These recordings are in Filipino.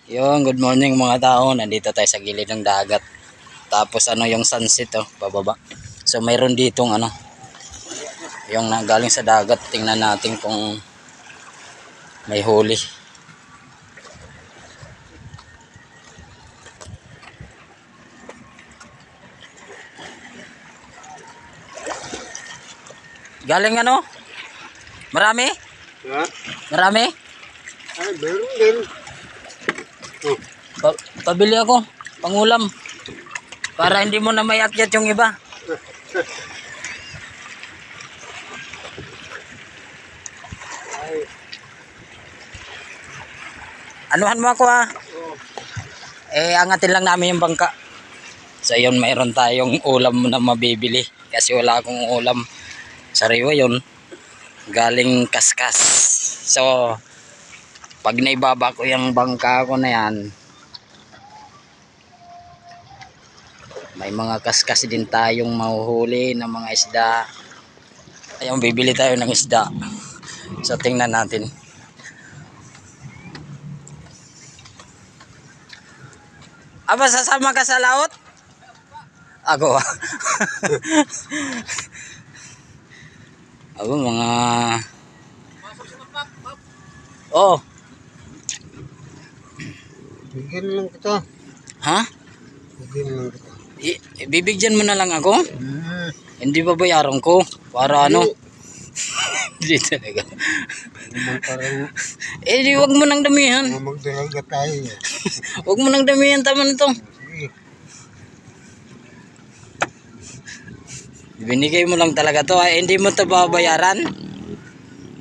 Yung good morning mga tao, nandito tayo sa gilid ng dagat. Tapos yung sunset pababa. So mayroon ditong yung galing sa dagat. Tingnan natin kung may huli. Galing Marami? Ha? Marami? Ay, meron din. Pabili ako, pangulam. Para hindi mo na may akyat yung iba. Anuhan mo ako angatin lang namin yung bangka. So yun, mayroon tayong ulam na mabibili. Kasi wala akong ulam. Sariwa yun. Galing Kaskas. So pag naibaba ko yung bangka ko na yan, may mga kaskas din tayong mahuhuli ng mga isda. Ayun, bibili tayo ng isda. So tingnan natin. Aba, sasama ka sa laot? Ako Aba, mga Bigyan lang kita. Ha? Bigyan lang kita. Bibigyan mo na lang ako? Hindi ba bayaran ko? Para Hindi talaga. Parang Di wag mo nang damihan. magdalaga tayo. Wag mo nang damihan, tama na to. Sige. Binigay mo lang talaga to. Hindi mo to babayaran?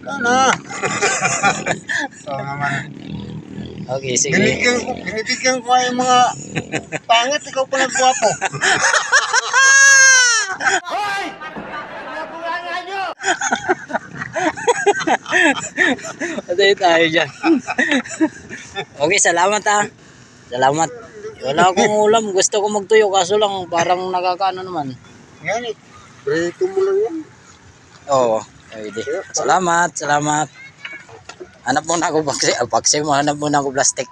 Sana. Oo naman. Okay, sige. Binibigyan ko yung mga pangit, ikaw pa nagwapo. Hoy! Pinabunga nyo! Patay tayo dyan. Okay, salamat Salamat. Wala akong ulam. Gusto ko magtuyo kaso lang parang nakakaano naman. Yan Prito mo lang yan. Oo. Salamat. Hanap muna ako paksi mo. Hanap muna ako plastic.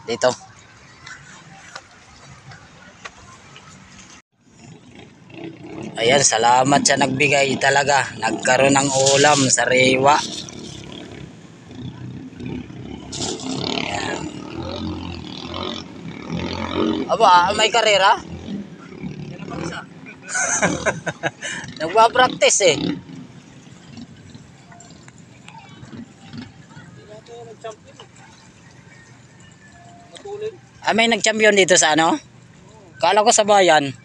Dito. Ayan, salamat sa nagbigay talaga. Nagkaroon ng ulam, sariwa. Ayan. Aba, may karera? Nagpa-practice may nag-champion dito sa Kala ko sa bayan.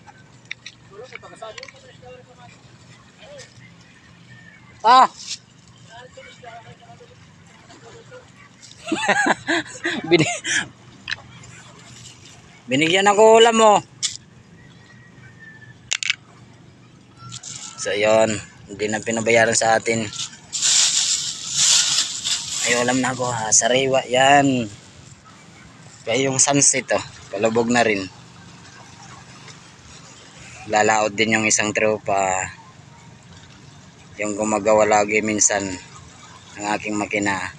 Binigyan ako ulam mo. So yun, hindi na pinabayaran sa atin. Ay, ulam na ako sariwa yan. Kaya yung sunset palubog na rin. Lalaot din yung isang tropa. Yung gumagawa lagi minsan ng aking makina.